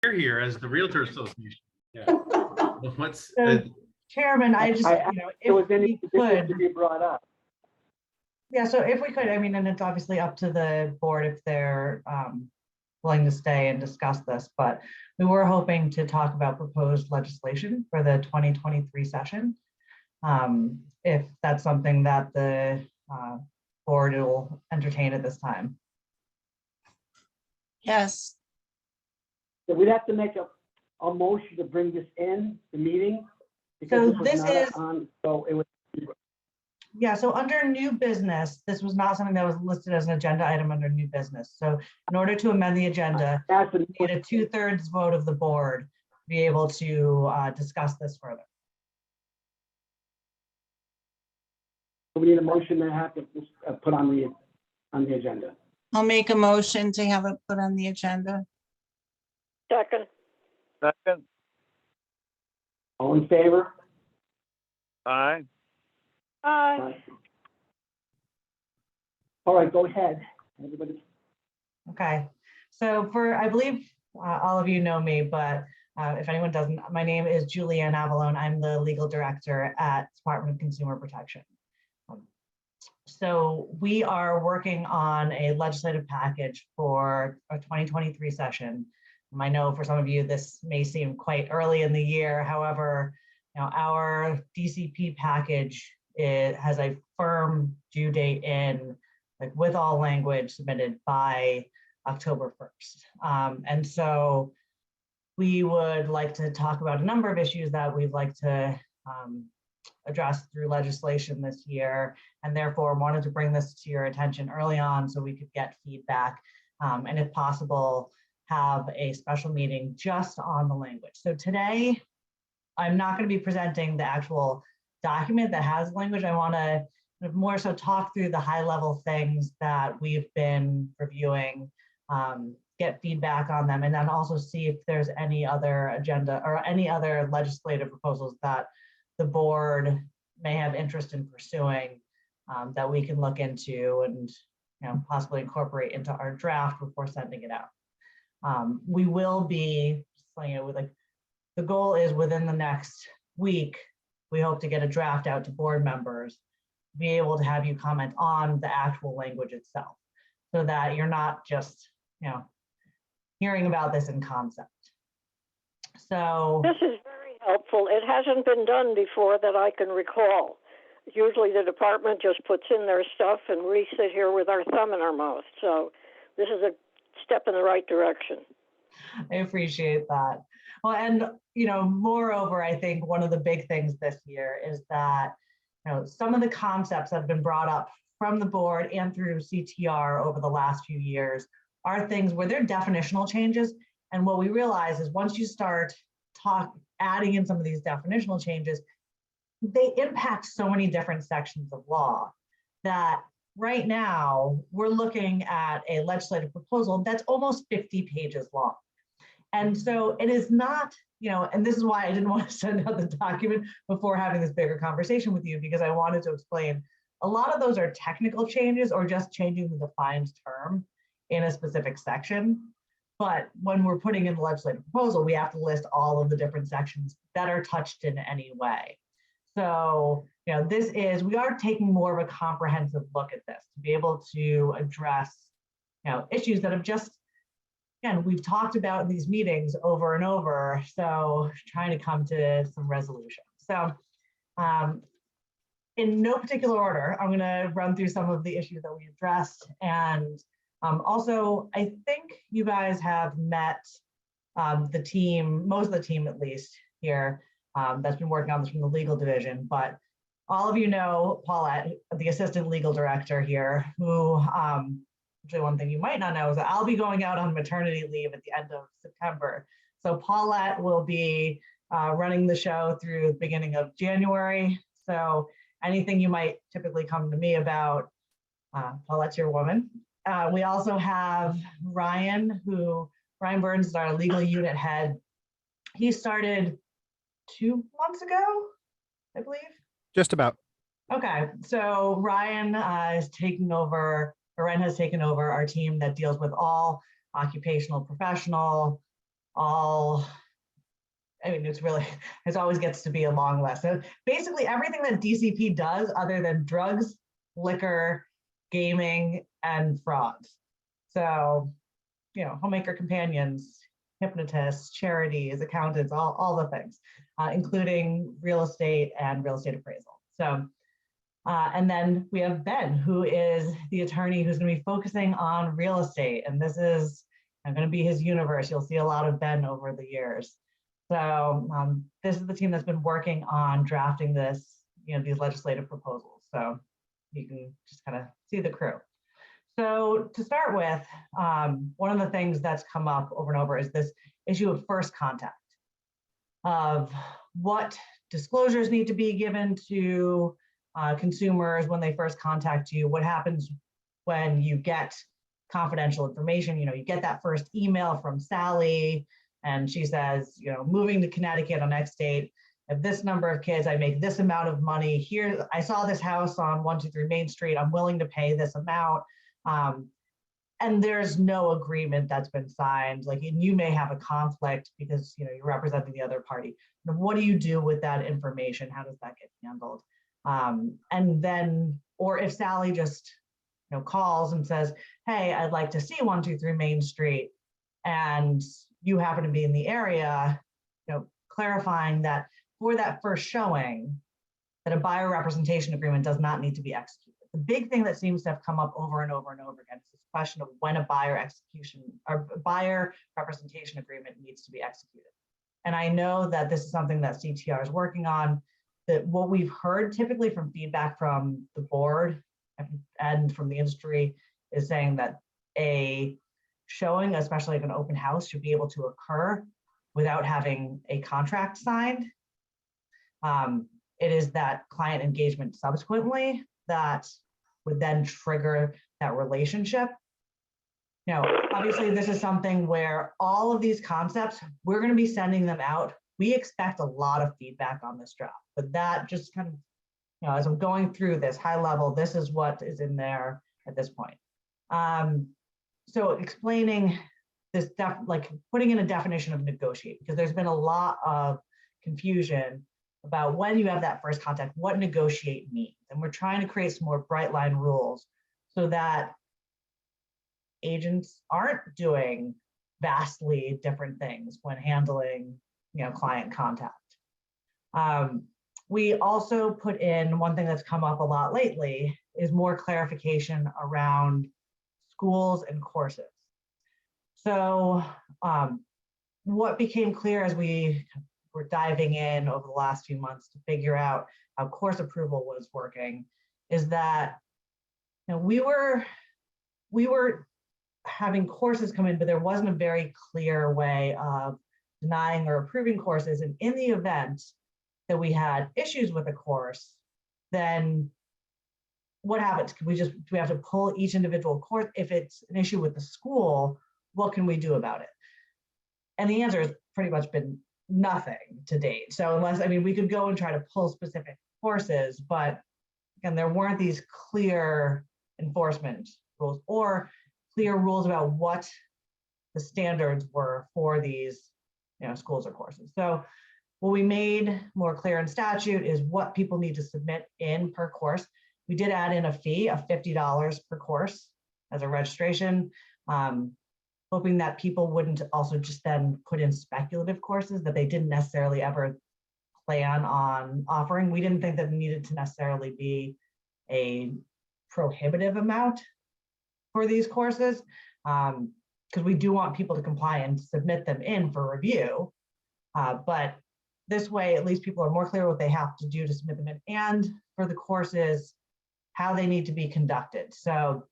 here as the Realtor Association. Yeah. What's So, Chairman, I just, there if was any we business to could, be brought up. yeah, so if we could, I mean, and it's obviously up to the board if they're willing to stay and discuss this, but we were hoping to talk about proposed legislation for the 2023 session. If that's something that the board will entertain at this time. Yes, So we'd have to make a motion to bring this in the meeting. So Because this is- so it was, Yeah, so under new business, this was not something that was listed as an agenda item under new business. So in order to amend the agenda, that's we need a 2/3 vote of the board to be able to discuss this further. we need a motion to have to put on the agenda. I'll make a motion to have it put on the agenda. Second. Second. All in favor? Aye. Aye. All right, go ahead. Everybody. Okay, so I believe all of you know me, but if anyone doesn't, my name is Julianne Avalone. I'm the legal director at Department of Consumer Protection. So we are working on a legislative package for a 2023 session. I know for some of you, this may seem quite early in the year. However, our DCP package, it has a firm due date in, like with all language submitted by October 1st. And so we would like to talk about a number of issues that we'd like to address through legislation this year, and therefore wanted to bring this to your attention early on so we could get feedback, and if possible, have a special meeting just on the language. So today, I'm not going to be presenting the actual document that has language. I want to more so talk through the high level things that we've been reviewing, get feedback on them, and then also see if there's any other agenda or any other legislative proposals that the board may have interest in pursuing, that we can look into and possibly incorporate into our draft before sending it out. We will be, the goal is within the next week, we hope to get a draft out to board members, be able to have you comment on the actual language itself, so that you're not just, hearing about this in concept. So This is very helpful. It hasn't been done before that I can recall. Usually the department just puts in their stuff and we sit here with our thumb in our mouth. So this is a step in the right direction. I appreciate that. Well, and moreover, I think one of the big things this year is that some of the concepts that have been brought up from the board and through CTR over the last few years are things where they're definitional changes. And what we realize is once you start adding in some of these definitional changes, they impact so many different sections of law that right now we're looking at a legislative proposal that's almost 50 pages long. And so it is not, and this is why I didn't want to send out the document before having this bigger conversation with you, because I wanted to explain a lot of those are technical changes or just changing the defined term in a specific section. But when we're putting in the legislative proposal, we have to list all of the different sections that are touched in any way. So, we are taking more of a comprehensive look at this to be able to address, issues that have just, again, we've talked about in these meetings over and over. So trying to come to some resolution. So in no particular order, I'm going to run through some of the issues that we addressed. And also, I think you guys have met the team, most of the team at least here, that's been working on this from the legal division. But all of you know Paulette, the assistant legal director here, who actually one thing you might not know is that I'll be going out on maternity leave at the end of September. So Paulette will be running the show through the beginning of January. So anything you might typically come to me about, Paulette's your woman. We also have Ryan Burns is our legal unit head. He started 2 months ago, I believe. Just about. Okay, so Ryan has taken over our team that deals with all occupational, professional, I mean, it always gets to be a long list. So basically everything that DCP does other than drugs, liquor, gaming, and frauds. So, homemaker companions, hypnotists, charities, accountants, all the things, including real estate and real estate appraisal. So, and then we have Ben, who is the attorney who's going to be focusing on real estate. And this is going to be his universe. You'll see a lot of Ben over the years. So this is the team that's been working on drafting these legislative proposals. So you can just kind of see the crew. So to start with, one of the things that's come up over and over is this issue of first contact, of what disclosures need to be given to consumers when they first contact you, what happens when you get confidential information. You get that first email from Sally, and she says, moving to Connecticut on X date, I have this number of kids, I make this amount of money. Here, I saw this house on 123 Main Street, I'm willing to pay this amount. And there's no agreement that's been signed. And you may have a conflict because you're representing the other party. What do you do with that information? How does that get handled? And then, or if Sally just calls and says, hey, I'd like to see 123 Main Street, and you happen to be in the area, clarifying that for that first showing, that a buyer representation agreement does not need to be executed. The big thing that seems to have come up over and over and over again is this question of when a buyer representation agreement needs to be executed. And I know that this is something that CTR is working on, that what we've heard typically from feedback from the board and from the industry is saying that a showing, especially like an open house, should be able to occur without having a contract signed. It is that client engagement subsequently that would then trigger that relationship. Obviously this is something where all of these concepts, we're going to be sending them out. We expect a lot of feedback on this draft, but that just kind of, as I'm going through this high level, this is what is in there at this point. So explaining this, putting in a definition of negotiate, because there's been a lot of confusion about when you have that first contact, what negotiate means. And we're trying to create some more bright line rules so that agents aren't doing vastly different things when handling, client contact. We also put in one thing that's come up a lot lately is more clarification around schools and courses. So what became clear as we were diving in over the last few months to figure out how course approval was working is that we were having courses come in, but there wasn't a very clear way of denying or approving courses. And in the event that we had issues with a course, then what happens? Do we have to pull each individual course? If it's an issue with the school, what can we do about it? And the answer has pretty much been nothing to date. So we could go and try to pull specific courses, but again, there weren't these clear enforcement rules or clear rules about what the standards were for these, schools or courses. So what we made more clear in statute is what people need to submit in per course. We did add in a fee of $50 per course as a registration, hoping that people wouldn't also just then put in speculative courses that they didn't necessarily ever plan on offering. We didn't think that it needed to necessarily be a prohibitive amount for these courses, because we do want people to comply and submit them in for review. But this way, at least people are more clear what they have to do to submit them in, and for the courses, how they need to be conducted. So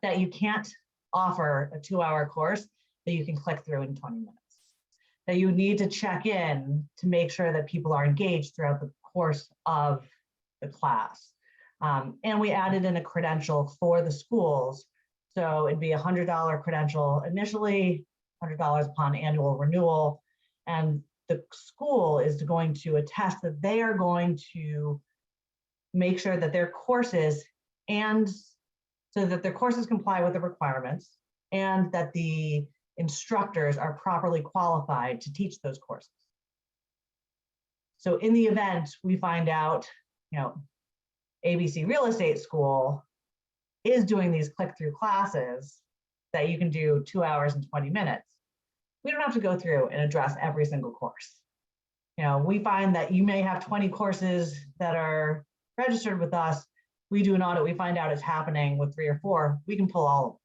that you can't offer a 2-hour course that you can click through in 20 minutes. That you need to check in to make sure that people are engaged throughout the course of the class. And we added in a credential for the schools. So it'd be a $100 credential initially, $100 upon annual renewal. And the school is going to attest that they are going to make sure that their courses comply with the requirements, and that the instructors are properly qualified to teach those courses. So in the event we find out, ABC Real Estate School is doing these click-through classes that you can do 2 hours and 20 minutes, we don't have to go through and address every single course. We find that you may have 20 courses that are registered with us. We do an audit, we find out it's happening with 3 or 4, we can pull all of them.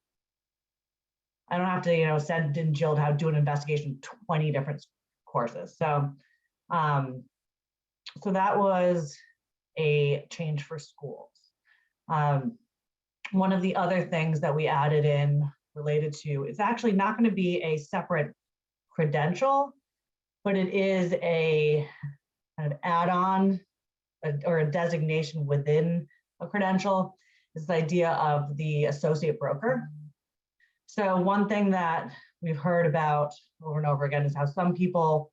I don't have to, send in Jill to do an investigation of 20 different courses. So, so that was a change for schools. One of the other things that we added in related to, it's actually not going to be a separate credential, but it is a kind of add-on or a designation within a credential. Is the idea of the associate broker. So one thing that we've heard about over and over again is how some people,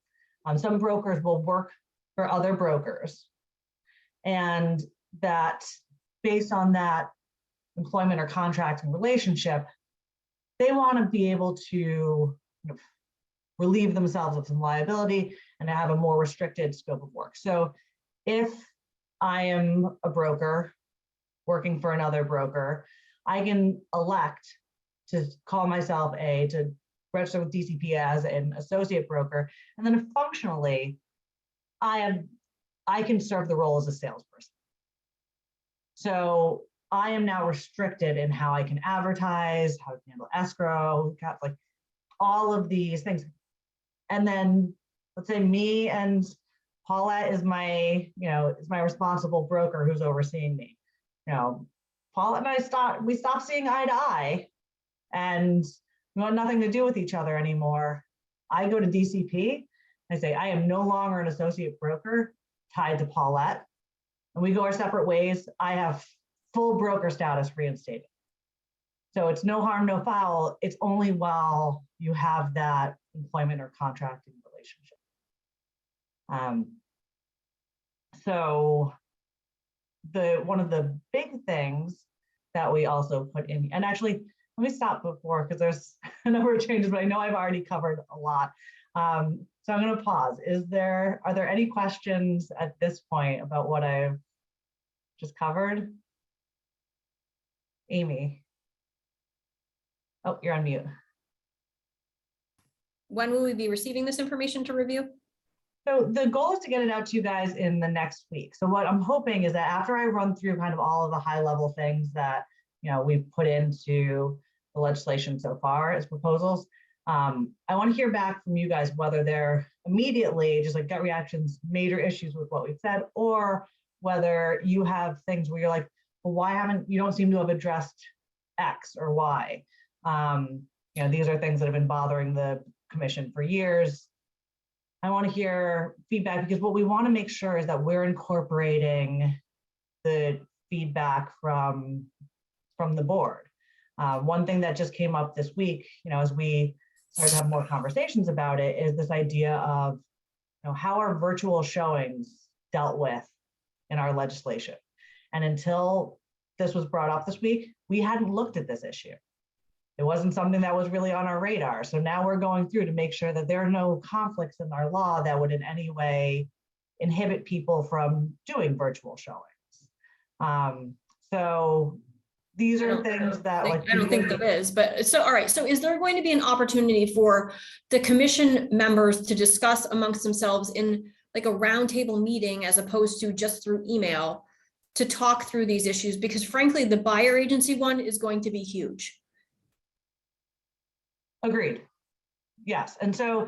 some brokers will work for other brokers, and that based on that employment or contracting relationship, they want to be able to relieve themselves of some liability and have a more restricted scope of work. So if I am a broker working for another broker, I can elect to call myself to register with DCP as an associate broker, and then functionally, I can serve the role as a salesperson. So I am now restricted in how I can advertise, how to handle escrow, like all of these things. And then let's say me and Paulette is my responsible broker who's overseeing me. Paulette and we stopped seeing eye to eye, and we want nothing to do with each other anymore. I go to DCP, I say, I am no longer an associate broker tied to Paulette, and we go our separate ways. I have full broker status reinstated. So it's no harm, no foul. It's only while you have that employment or contracting relationship. So one of the big things that we also put in, and actually, let me stop before, because there's a number of changes, but I know I've already covered a lot. So I'm going to pause. Are there any questions at this point about what I've just covered? Amy. Oh, you're on mute. When will we be receiving this information to review? So the goal is to get it out to you guys in the next week. So what I'm hoping is that after I run through kind of all of the high level things that we've put into the legislation so far as proposals, I want to hear back from you guys whether they're immediately just like gut reactions, major issues with what we've said, or whether you have things where you're like, well, you don't seem to have addressed X or Y. These are things that have been bothering the commission for years. I want to hear feedback, because what we want to make sure is that we're incorporating the feedback from the board. One thing that just came up this week, as we started to have more conversations about it, is this idea of how are virtual showings dealt with in our legislation. And until this was brought up this week, we hadn't looked at this issue. It wasn't something that was really on our radar. So now we're going through to make sure that there are no conflicts in our law that would in any way inhibit people from doing virtual showings. So these are things that I don't think there is, but so, all right. So is there going to be an opportunity for the commission members to discuss amongst themselves in like a roundtable meeting, as opposed to just through email, to talk through these issues? Because frankly, the buyer agency one is going to be huge. Agreed. Yes. And so,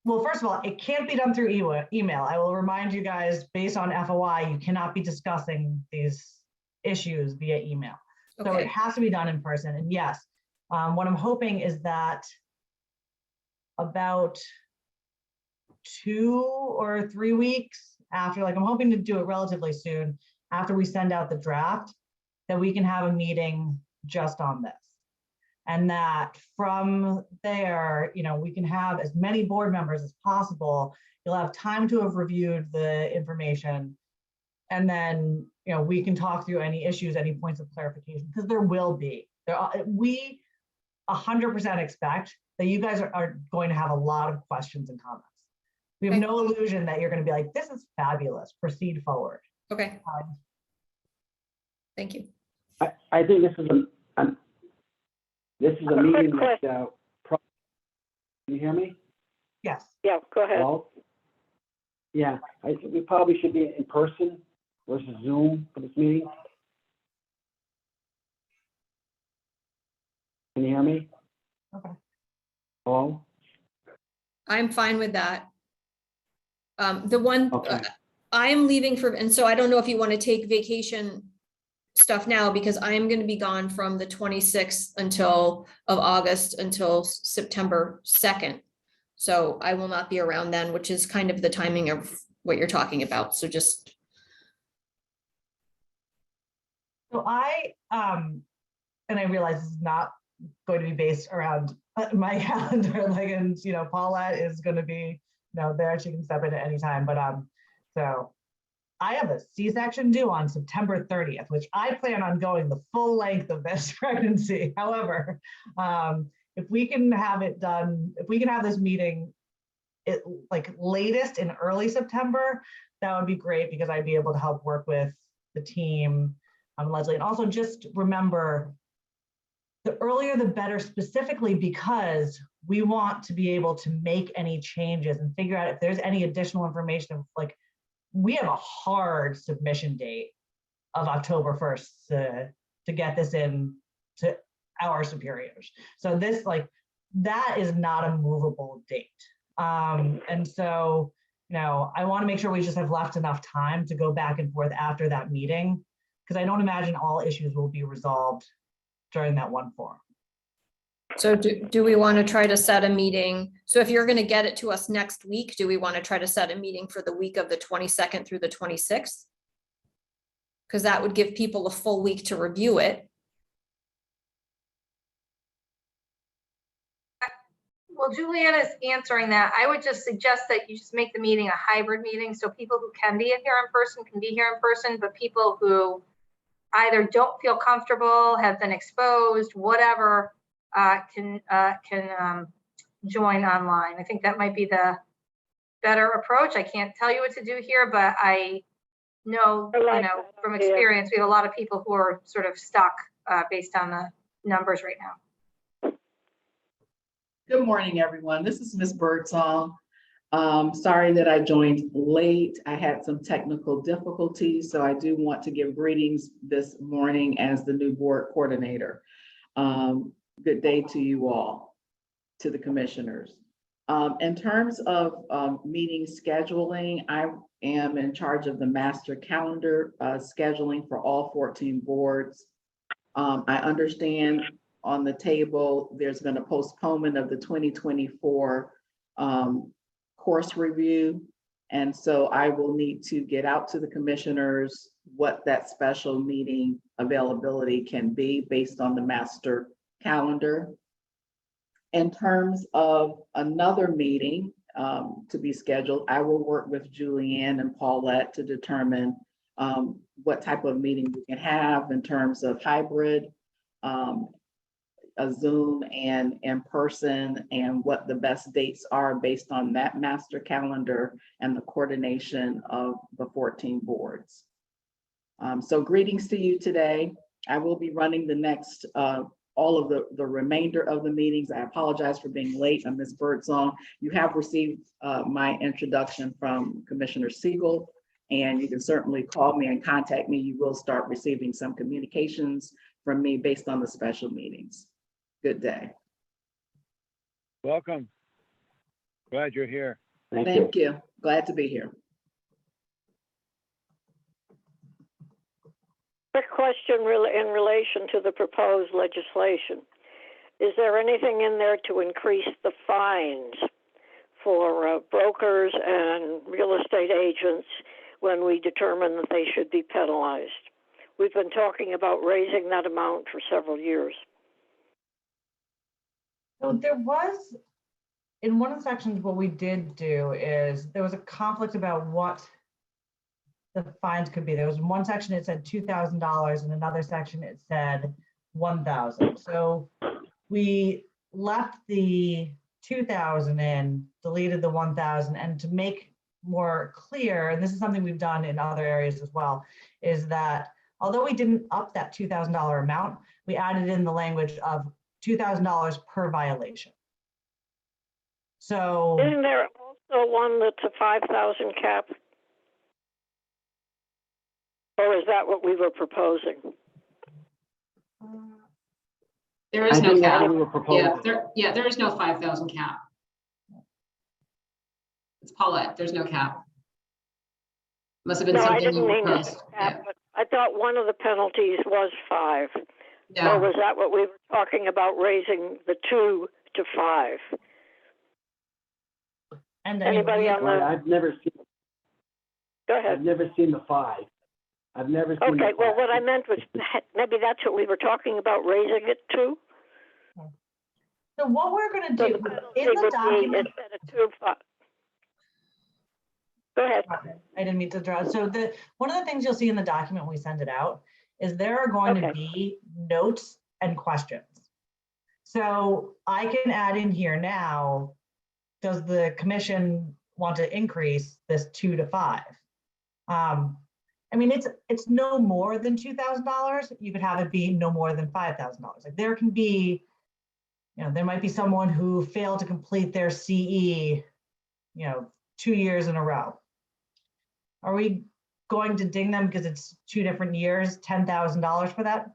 well, first of all, it can't be done through email. I will remind you guys, based on FOI, you cannot be discussing these issues via email. So it has to be done in person. And yes, what I'm hoping is that about 2 or 3 weeks after, I'm hoping to do it relatively soon, after we send out the draft, that we can have a meeting just on this. And that from there, we can have as many board members as possible. You'll have time to have reviewed the information. And then, we can talk through any issues, any points of clarification, because there will be. We 100% expect that you guys are going to have a lot of questions and comments. We have Okay. no illusion that you're going to be like, this is fabulous, proceed forward. Okay. Thank you. I think this is this is a A quick meeting that, question. can you hear me? Yes. Yeah, go ahead. Well, yeah, I think we probably should be in person versus Zoom for this meeting. Can you hear me? Okay. Hello? I'm fine with that. The one, Okay. I am leaving for, and so I don't know if you want to take vacation stuff now, because I am going to be gone from the 26th of August until September 2nd. So I will not be around then, which is kind of the timing of what you're talking about. So just, So and I realize this is not going to be based around my calendar, like, and, Paulette is going to be, there, she can step in at any time, but, so I have a C-section due on September 30th, which I plan on going the full length of this pregnancy. However, if we can have it done, if we can have this meeting like latest in early September, that would be great, because I'd be able to help work with the team, Leslie. And also just remember, the earlier the better, specifically because we want to be able to make any changes and figure out if there's any additional information. Like, we have a hard submission date of October 1st to get this in to our superiors. So this, that is not a movable date. And so, I want to make sure we just have left enough time to go back and forth after that meeting, because I don't imagine all issues will be resolved during that one forum. so do we want to try to set a meeting? So if you're going to get it to us next week, do we want to try to set a meeting for the week of the 22nd through the 26th? Because that would give people a full week to review it. Well, Juliana's answering that. I would just suggest that you just make the meeting a hybrid meeting, so people who can be here in person can be here in person, but people who either don't feel comfortable, have been exposed, whatever, can join online. I think that might be the better approach. I can't tell you what to do here, but I know, I like from that idea. experience, we have a lot of people who are sort of stuck based on the numbers right now. Good morning, everyone. This is Ms. Birdsong. Sorry that I joined late. I had some technical difficulties, so I do want to give greetings this morning as the new board coordinator. Good day to you all, to the commissioners. In terms of meeting scheduling, I am in charge of the master calendar scheduling for all 14 boards. I understand on the table, there's been a postponement of the 2024 course review. And so I will need to get out to the commissioners what that special meeting availability can be based on the master calendar. In terms of another meeting to be scheduled, I will work with Julianne and Paulette to determine what type of meeting we can have in terms of hybrid, a Zoom and in person, and what the best dates are based on that master calendar and the coordination of the 14 boards. So greetings to you today. I will be running the next, all of the remainder of the meetings. I apologize for being late. I'm Ms. Birdsong. You have received my introduction from Commissioner Siegel, and you can certainly call me and contact me. You will start receiving some communications from me based on the special meetings. Good day. Welcome. Glad you're here. Thank you. Glad to be here. Quick question in relation to the proposed legislation. Is there anything in there to increase the fines for brokers and real estate agents when we determine that they should be penalized? We've been talking about raising that amount for several years. So there was, in one of the sections, what we did do is there was a conflict about what the fines could be. There was one section, it said $2,000, and another section, it said $1,000. So we left the 2,000 in, deleted the 1,000, and to make more clear, and this is something we've done in other areas as well, is that although we didn't up that $2,000 amount, we added in the language of $2,000 per violation. So Isn't there also one that's a 5,000 cap? Or is that what we were proposing? There I is no think that's cap. what we were proposing. There is no 5,000 cap. It's Paulette, there's no cap. Must have been No, I something didn't you mean to proposed. say that, but I thought one of the penalties was 5. Yeah. Or was that what we were talking about, raising the 2 to 5? and I mean, Anybody on Well, the, I've never seen, go I've ahead. never seen the 5. I've never seen the Okay, well, 5. what I meant was maybe that's what we were talking about, raising it to. so what we're going to So do the penalty in the would be document. instead of 2, 5. Go ahead. I didn't mean to draw. So one of the things you'll see in the document when we send it out is there are going to Okay. be notes and questions. So I can add in here now, does the commission want to increase this 2 to 5? I mean, it's no more than $2,000. You could have it be no more than $5,000. Like there can be, there might be someone who failed to complete their CE, 2 years in a row. Are we going to ding them because it's 2 different years, $10,000 for that?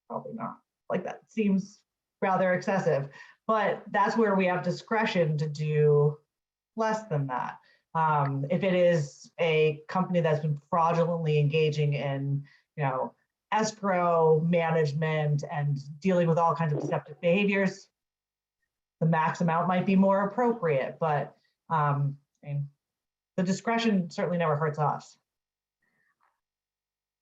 Probably not. Like that seems rather excessive, but that's where we have discretion to do less than that. If it is a company that's been fraudulently engaging in, escrow management and dealing with all kinds of deceptive behaviors, the max amount might be more appropriate, but the discretion certainly never hurts us.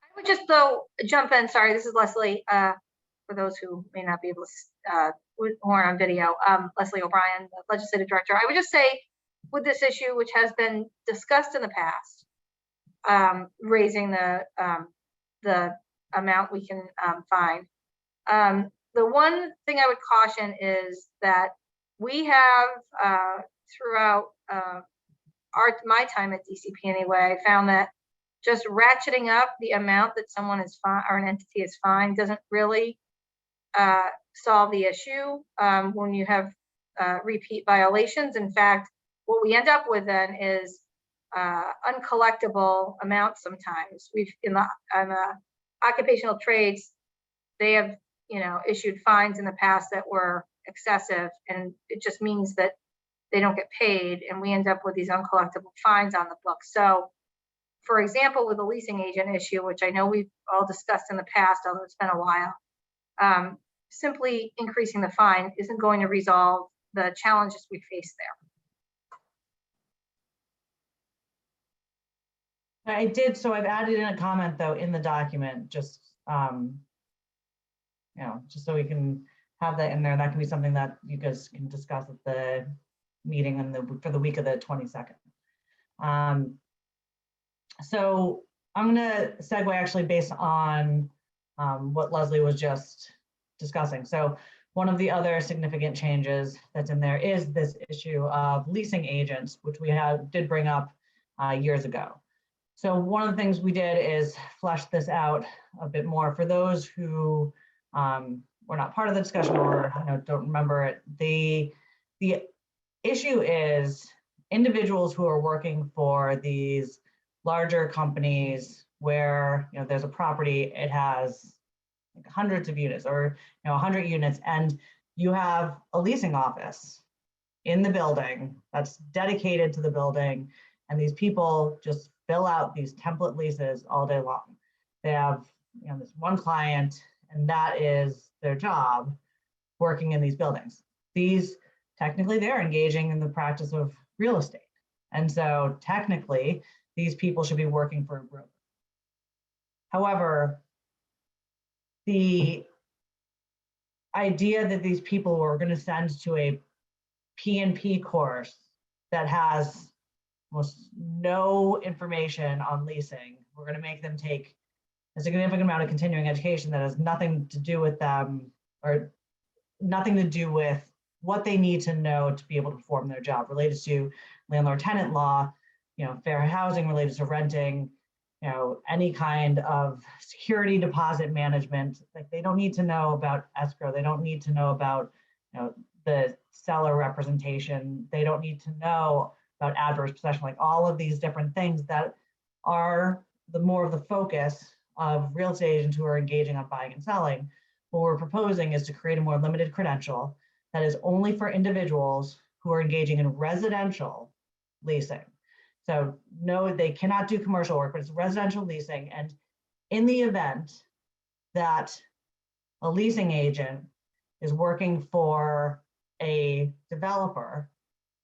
I would just though jump in, sorry, this is Leslie, for those who may not be able to, who are on video, Leslie O'Brien, the Legislative Director. I would just say with this issue, which has been discussed in the past, raising the amount we can fine. The one thing I would caution is that we have throughout my time at DCP anyway, I found that just ratcheting up the amount that someone is fined or an entity is fined doesn't really solve the issue when you have repeat violations. In fact, what we end up with then is uncollectible amounts sometimes. We've in the occupational trades, they have issued fines in the past that were excessive, and it just means that they don't get paid, and we end up with these uncollectible fines on the book. So, for example, with the leasing agent issue, which I know we've all discussed in the past, although it's been a while, simply increasing the fine isn't going to resolve the challenges we face there. I did, so I've added in a comment though in the document, just just so we can have that in there. That can be something that you guys can discuss at the meeting and for the week of the 22nd. So I'm gonna segue actually based on what Leslie was just discussing. So one of the other significant changes that's in there is this issue of leasing agents, which we did bring up years ago. So one of the things we did is flesh this out a bit more for those who were not part of the discussion or don't remember it. The issue is individuals who are working for these larger companies where there's a property, it has like hundreds of units or 100 units, and you have a leasing office in the building that's dedicated to the building, and these people just fill out these template leases all day long. They have this one client, and that is their job, working in these buildings. Technically, they're engaging in the practice of real estate. And so technically, these people should be working for a broker. However, the idea that these people were going to send to a P&P course that has almost no information on leasing, we're going to make them take a significant amount of continuing education that has nothing to do with them or nothing to do with what they need to know to be able to perform their job related to landlord-tenant law, fair housing related to renting, any kind of security deposit management. Like, they don't need to know about escrow. They don't need to know about, the seller representation. They don't need to know about adverse possession, like all of these different things that are the more of the focus of real estate agents who are engaging on buying and selling. What we're proposing is to create a more limited credential that is only for individuals who are engaging in residential leasing. So no, they cannot do commercial work, but it's residential leasing. And in the event that a leasing agent is working for a developer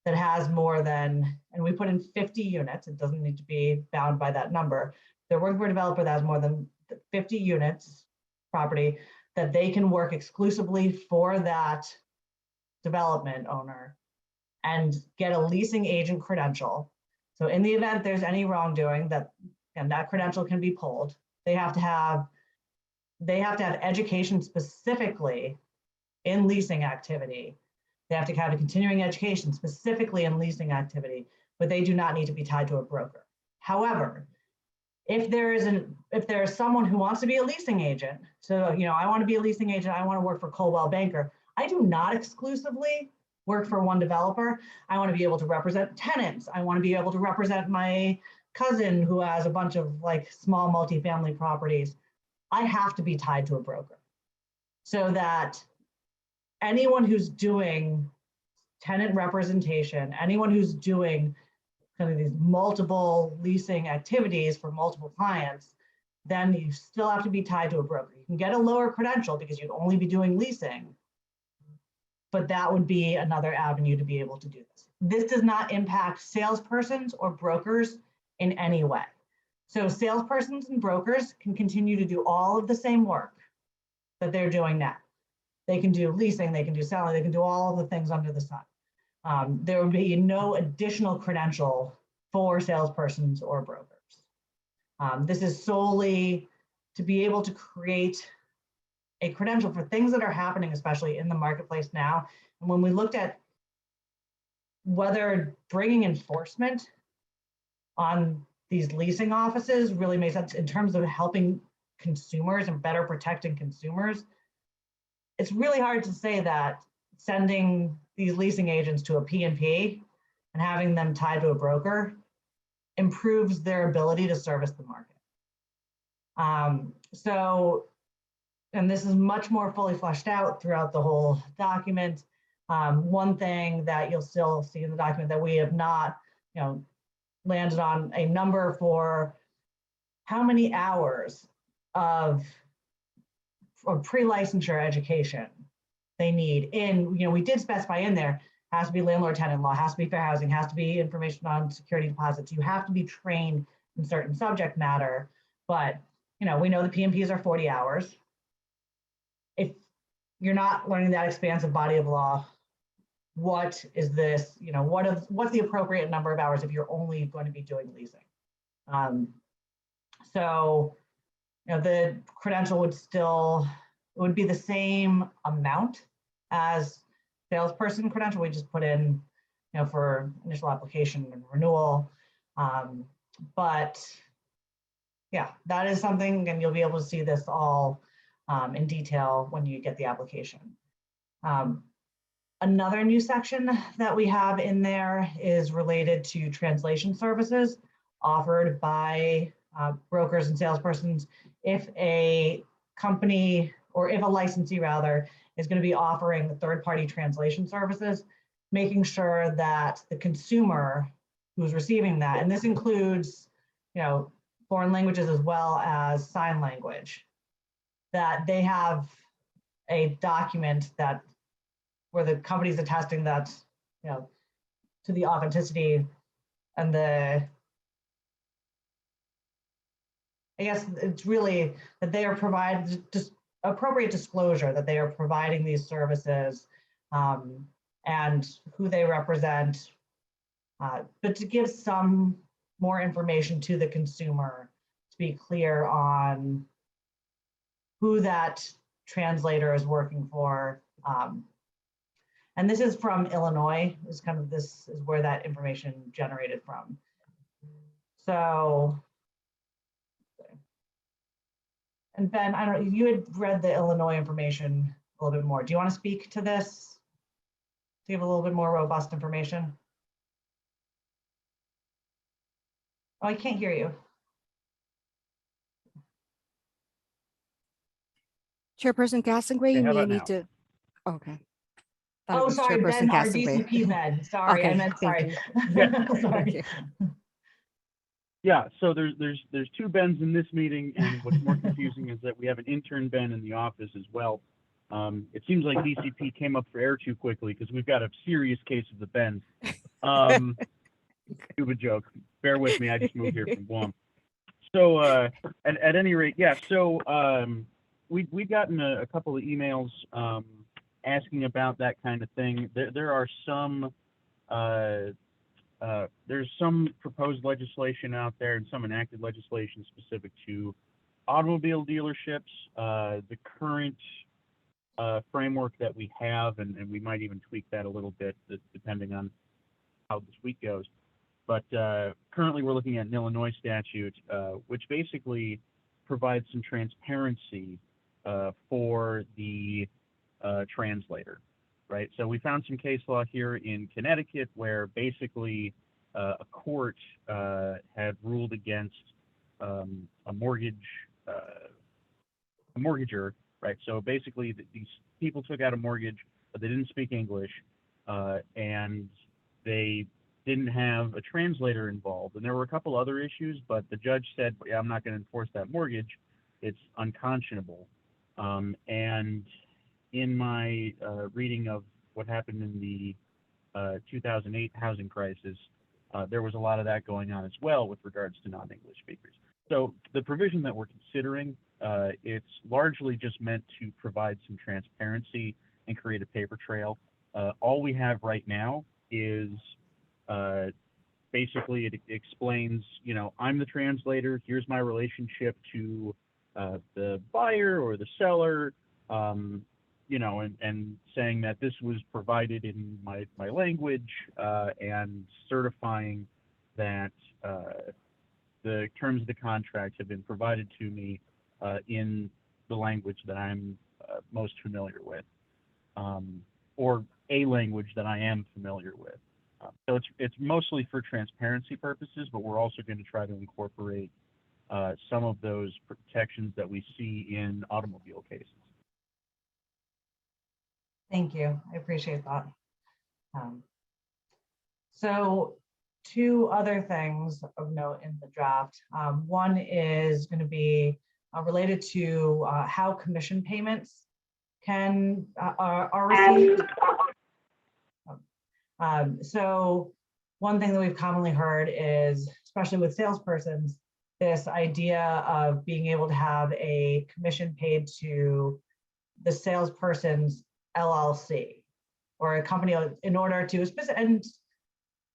that has more than, and we put in 50 units, it doesn't need to be bound by that number. They're working for a developer that has more than 50 units property, that they can work exclusively for that development owner and get a leasing agent credential. So in the event there's any wrongdoing, and that credential can be pulled, they have to have education specifically in leasing activity. They have to have a continuing education specifically in leasing activity, but they do not need to be tied to a broker. However, if there is someone who wants to be a leasing agent, so I want to be a leasing agent, I want to work for Coldwell Banker. I do not exclusively work for one developer. I want to be able to represent tenants. I want to be able to represent my cousin who has a bunch of like small multifamily properties. I have to be tied to a broker, so that anyone who's doing tenant representation, anyone who's doing kind of these multiple leasing activities for multiple clients, then you still have to be tied to a broker. You can get a lower credential because you'd only be doing leasing, but that would be another avenue to be able to do this. This does not impact salespersons or brokers in any way. So salespersons and brokers can continue to do all of the same work that they're doing now. They can do leasing, they can do selling, they can do all of the things under the sun. There would be no additional credential for salespersons or brokers. This is solely to be able to create a credential for things that are happening, especially in the marketplace now. And when we looked at whether bringing enforcement on these leasing offices really made sense in terms of helping consumers and better protecting consumers, it's really hard to say that sending these leasing agents to a P&P and having them tied to a broker improves their ability to service the market. And this is much more fully fleshed out throughout the whole document. One thing that you'll still see in the document that we have not, landed on a number for how many hours of pre-licensure education they need in, we did specify in there, has to be landlord-tenant law, has to be fair housing, has to be information on security deposits. You have to be trained in certain subject matter, but we know the P&Ps are 40 hours. If you're not learning that expansive body of law, what is this, what's the appropriate number of hours if you're only going to be doing leasing? The credential would be the same amount as salesperson credential. We just put in, for initial application and renewal. But yeah, that is something, and you'll be able to see this all in detail when you get the application. Another new section that we have in there is related to translation services offered by brokers and salespersons. If a company, or if a licensee rather, is going to be offering third-party translation services, making sure that the consumer who's receiving that, and this includes, foreign languages as well as sign language, that they have a document that where the company's attesting that, to the authenticity and I guess it's really that they are providing just appropriate disclosure that they are providing these services and who they represent, but to give some more information to the consumer to be clear on who that translator is working for, And this is from Illinois, is kind of, this is where that information generated from. So, and Ben, I don't know, you had read the Illinois information a little bit more. Do you want to speak to this? Do you have a little bit more robust information? Oh, I can't hear you. Chairperson Castleberry, Okay, you how may about need now? to, okay. Thought it Oh, was sorry, Chairperson Ben, our Castleberry. DCP Ben. Sorry, I Okay, meant, thank sorry. Thank Sorry. you. Yeah, so there's two Bens in this meeting, and what's more confusing is that we have an intern Ben in the office as well. It seems like DCP came up for air too quickly because we've got a serious case of the Bens. Stupid joke. Bear with me. I just moved here from Guam. So at any rate, yeah. So we've gotten a couple of emails asking about that kind of thing. There are some. There's some proposed legislation out there and some enacted legislation specific to automobile dealerships. The current framework that we have, and we might even tweak that a little bit depending on how this week goes. But currently we're looking at an Illinois statute, which basically provides some transparency for the translator. Right, so we found some case law here in Connecticut where basically a court had ruled against a mortgager, right? So basically these people took out a mortgage, but they didn't speak English, and they didn't have a translator involved. And there were a couple other issues, but the judge said, yeah, I'm not going to enforce that mortgage. It's unconscionable. And in my reading of what happened in the 2008 housing crisis, there was a lot of that going on as well with regards to non-English speakers. So the provision that we're considering, it's largely just meant to provide some transparency and create a paper trail. All we have right now is basically it explains, you know, I'm the translator, here's my relationship to the buyer or the seller, you know, and saying that this was provided in my language, and certifying that the terms of the contract have been provided to me in the language that I'm most familiar with, or a language that I am familiar with. So it's mostly for transparency purposes, but we're also going to try to incorporate some of those protections that we see in automobile cases. Thank you. I appreciate that. So two other things of note in the draft. One is going to be related to how commission payments are received. So one thing that we've commonly heard is, especially with salespersons, this idea of being able to have a commission paid to the salesperson's LLC or a company in order to, and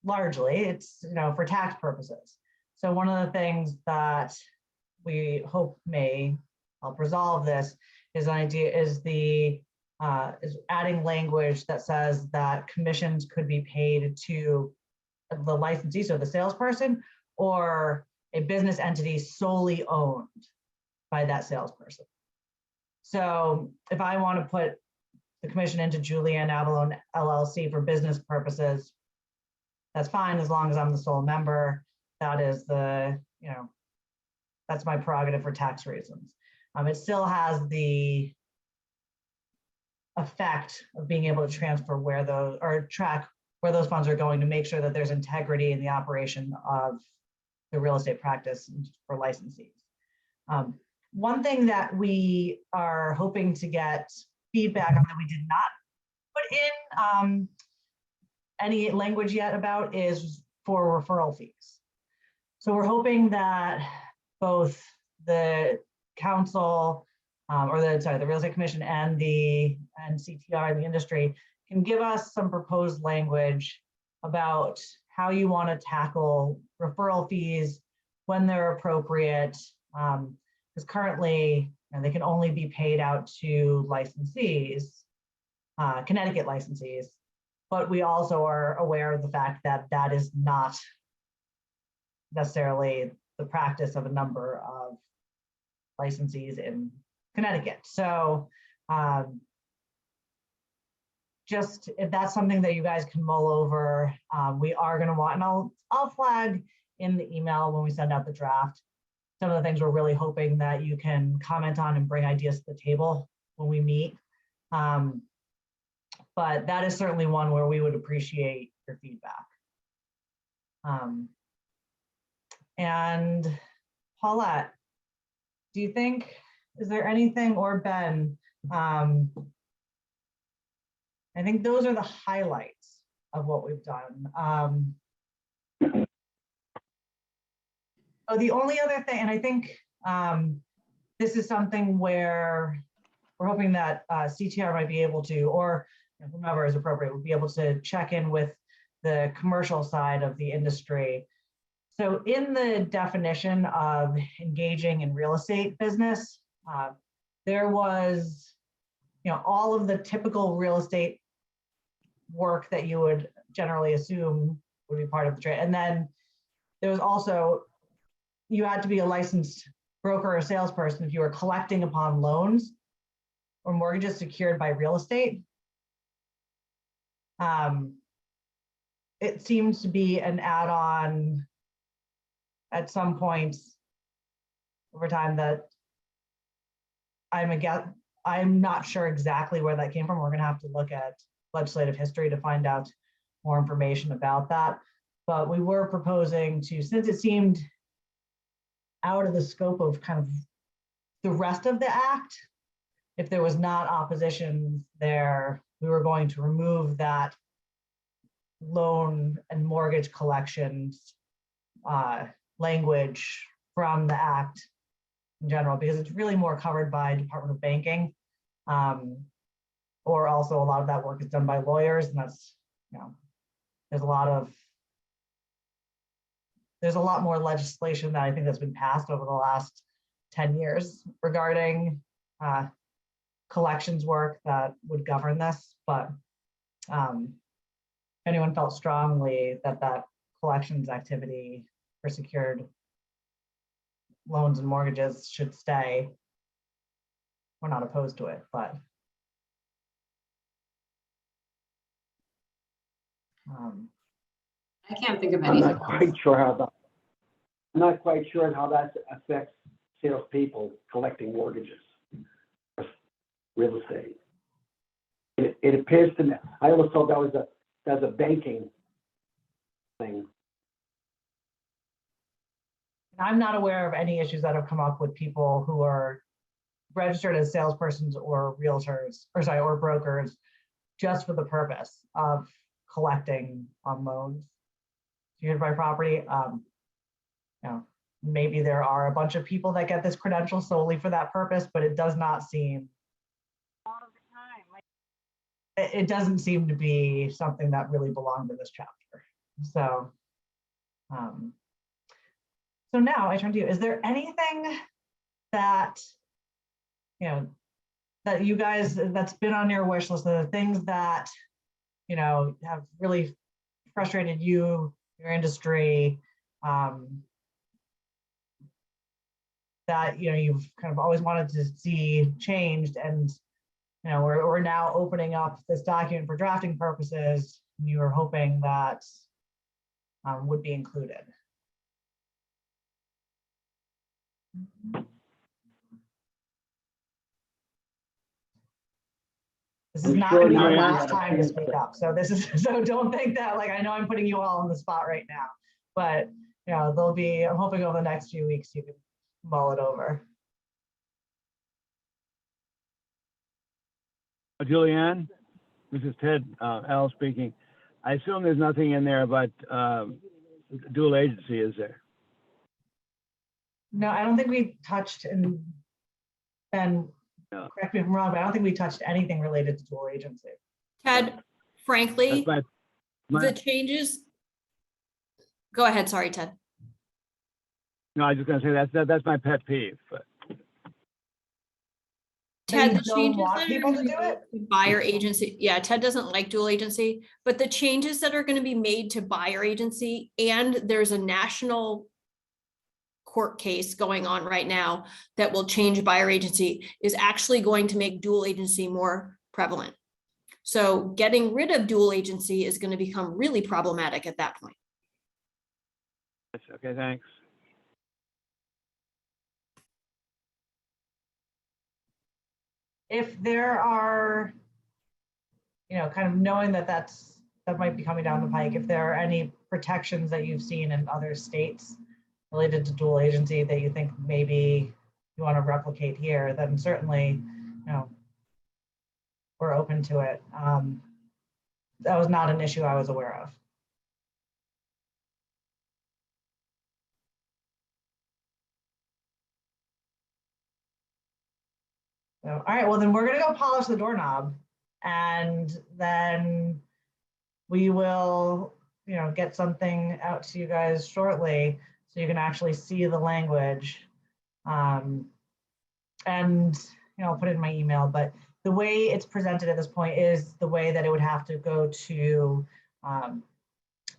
largely it's, you know, for tax purposes. So one of the things that we hope may help resolve this is is adding language that says that commissions could be paid to the licensee, so the salesperson, or a business entity solely owned by that salesperson. So if I want to put the commission into Julianne Avalone LLC for business purposes, that's fine as long as I'm the sole member. That is the, you know, that's my prerogative for tax reasons. It still has the effect of being able to transfer where those, or track where those funds are going to make sure that there's integrity in the operation of the real estate practice for licensees. One thing that we are hoping to get feedback on that we did not put in any language yet about is for referral fees. So we're hoping that both the council or the Real Estate Commission and the CTR, the industry, can give us some proposed language about how you want to tackle referral fees when they're appropriate. Because currently, you know, they can only be paid out to licensees, Connecticut licensees, but we also are aware of the fact that that is not necessarily the practice of a number of licensees in Connecticut. So just if that's something that you guys can mull over, we are going to want, and I'll flag in the email when we send out the draft, some of the things we're really hoping that you can comment on and bring ideas to the table when we meet. But that is certainly one where we would appreciate your feedback. And Paulette, do you think, is there anything, or Ben, I think those are the highlights of what we've done. Oh, the only other thing, and I think this is something where we're hoping that CTR might be able to, or whomever is appropriate, would be able to check in with the commercial side of the industry. So in the definition of engaging in real estate business, there was, all of the typical real estate work that you would generally assume would be part of the trade. And then there was also, you had to be a licensed broker or salesperson if you were collecting upon loans or mortgages secured by real estate. It seems to be an add-on at some points over time that I'm not sure exactly where that came from. We're gonna have to look at legislative history to find out more information about that. But we were proposing to, since it seemed out of the scope of kind of the rest of the act, if there was not opposition there, we were going to remove that loan and mortgage collections language from the act in general, because it's really more covered by Department of Banking. Or also a lot of that work is done by lawyers, and that's, there's a lot more legislation that I think that's been passed over the last 10 years regarding collections work that would govern this. But anyone felt strongly that that collections activity for secured loans and mortgages should stay, we're not opposed to it, but I can't think of I'm anything. not quite sure how that affects salespeople collecting mortgages, real estate. It appears to me, I always thought that was a banking thing. I'm not aware of any issues that have come up with people who are registered as salespersons or realtors, or brokers, just for the purpose of collecting on loans secured by property. Maybe there are a bunch of people that get this credential solely for that purpose, but it does not seem, it doesn't seem to be something that really belonged in this chapter. So, so now I turn to you. Is there anything that, that you guys, that's been on your wish list, the things that, have really frustrated you, your industry, that, you've kind of always wanted to see changed, and, we're now opening up this document for drafting purposes, and you were hoping that would be included? This is not sure gonna be the Diane last had a time to chance speak to- up. So so don't think that, I know I'm putting you all on the spot right now, but, I'm hoping over the next few weeks you can mull it over. Julianne, this is Ted Al speaking. I assume there's nothing in there about dual agency, is there? No, I don't think we touched, and No. correct me if I'm wrong, but I don't think we touched anything related to dual agency. Ted, frankly, That's my, the changes. Go ahead, sorry, Ted. no, I was just gonna say that's my pet peeve. But Ted, you the don't changes want that are people to gonna do be it? made to buyer agency, yeah, Ted doesn't like dual agency, but the changes that are gonna be made to buyer agency, and there's a national court case going on right now that will change buyer agency, is actually going to make dual agency more prevalent. So getting rid of dual agency is gonna become really problematic at that point. Okay, thanks. If there are, kind of knowing that that might be coming down the pike, if there are any protections that you've seen in other states related to dual agency that you think maybe you want to replicate here, then certainly, we're open to it. That was not an issue I was aware of. So, all right, well then we're gonna go polish the doorknob, and then we will, get something out to you guys shortly so you can actually see the language. And I'll put it in my email, but the way it's presented at this point is the way that it would have to go to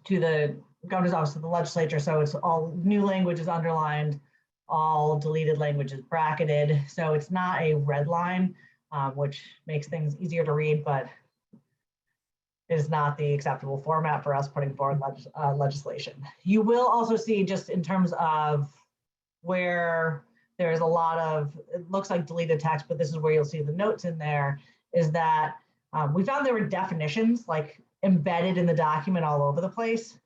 the governor's office of the legislature. So it's all new language is underlined, all deleted language is bracketed. So it's not a red line, which makes things easier to read, but is not the acceptable format for us putting forward legislation. You will also see, just in terms of where there's a lot of, it looks like deleted text, but this is where you'll see the notes in there, is that we found there were definitions like embedded in the document all over the place.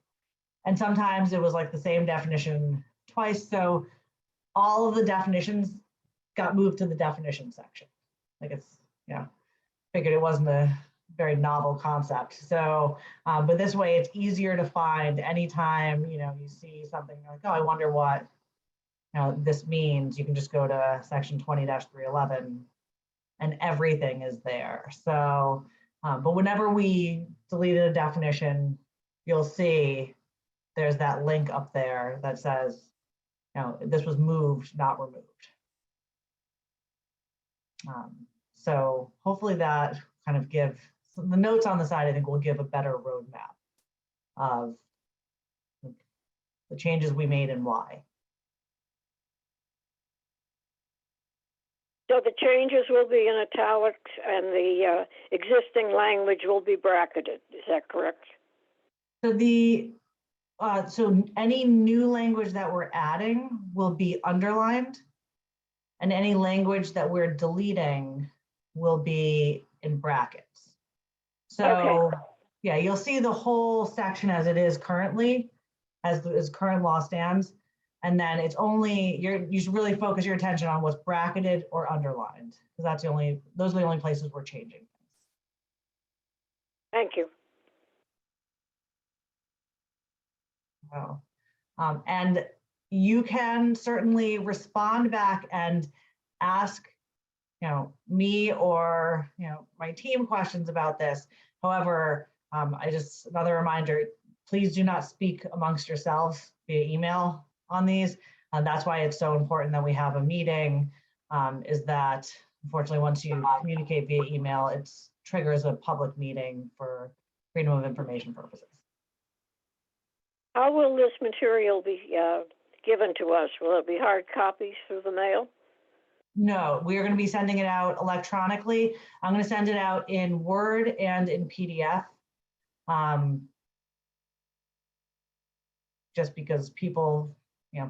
And sometimes it was like the same definition twice. So all of the definitions got moved to the definition section. Like it's, figured it wasn't a very novel concept. So, but this way it's easier to find anytime, you see something like, oh, I wonder what, this means. You can just go to section 20-311 and everything is there. So, but whenever we deleted a definition, you'll see there's that link up there that says, this was moved, not removed. So hopefully that kind of the notes on the side, I think, will give a better roadmap of the changes we made and why. So the changes will be in italics and the existing language will be bracketed. Is that correct? So so any new language that we're adding will be underlined, and any language that we're deleting will be in brackets. So, Okay. Yeah, you'll see the whole section as it is currently, as current law stands. And then it's only, you should really focus your attention on what's bracketed or underlined, because those are the only places we're changing things. Thank you. Wow. And you can certainly respond back and ask, me or, my team questions about this. However, another reminder, please do not speak amongst yourselves via email on these. That's why it's so important that we have a meeting, is that unfortunately, once you communicate via email, it triggers a public meeting for freedom of information purposes. How will this material be given to us? Will it be hard copies through the mail? No, we are going to be sending it out electronically. I'm going to send it out in Word and in PDF. Just because people,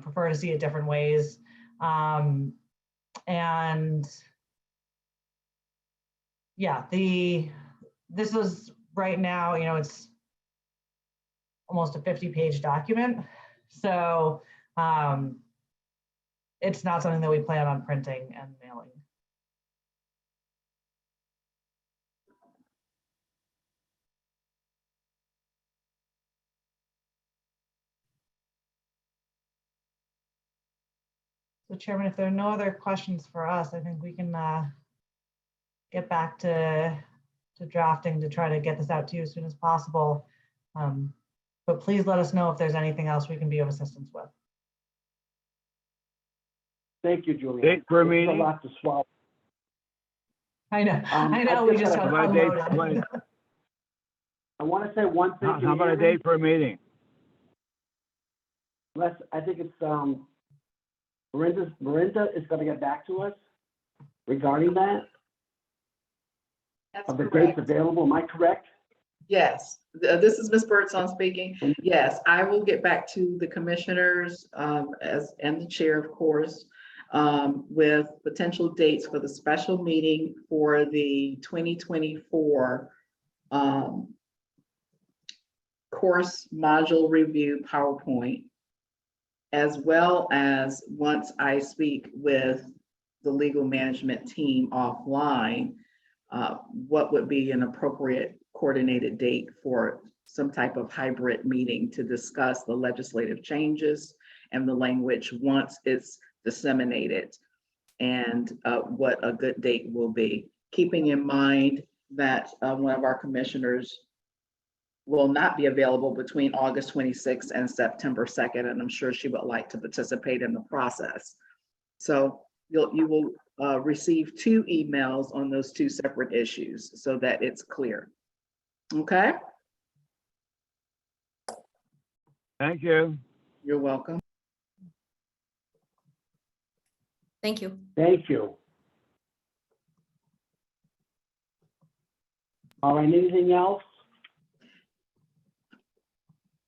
prefer to see it different ways. And yeah, this is right now, it's almost a 50-page document. So it's not something that we plan on printing and mailing. So Chairman, if there are no other questions for us, I think we can get back to drafting to try to get this out to you as soon as possible. But please let us know if there's anything else we can be of assistance with. Thank you, Julian. Date for a It's meeting? a lot to swallow. I know, I know, I've we just just got got a- About a date, unloaded. I want to say one thing. how about a date for a meeting? I think it's, Miranda is going to get back to us regarding that, That's of the dates correct. available. Am I correct? Yes, this is Ms. Birdsong speaking. Yes, I will get back to the commissioners, and the chair, of course, with potential dates for the special meeting for the 2024 course module review PowerPoint, as well as once I speak with the legal management team offline, what would be an appropriate coordinated date for some type of hybrid meeting to discuss the legislative changes and the language once it's disseminated, and what a good date will be. Keeping in mind that one of our commissioners will not be available between August 26th and September 2nd, and I'm sure she would like to participate in the process. So you will receive 2 emails on those 2 separate issues so that it's clear. Okay? Thank you. You're welcome. Thank you. Thank you. All right, anything else?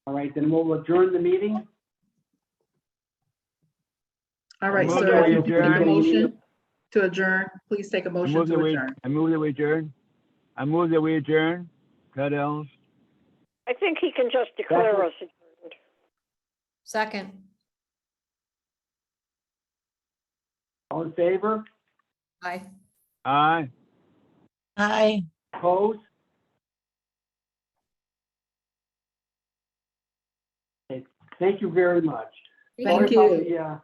All right, then we'll adjourn the meeting. All right, Move sir, that we you take a adjourn. motion to adjourn. Please take a I motion move to that we, adjourn. I move that we adjourn. I move that we adjourn. Ted Ellis. I think he can just declare us adjourned. Second. All in favor? Aye. Aye. Aye. Opposed? Okay, thank you very much. Thank Sorry about you. the,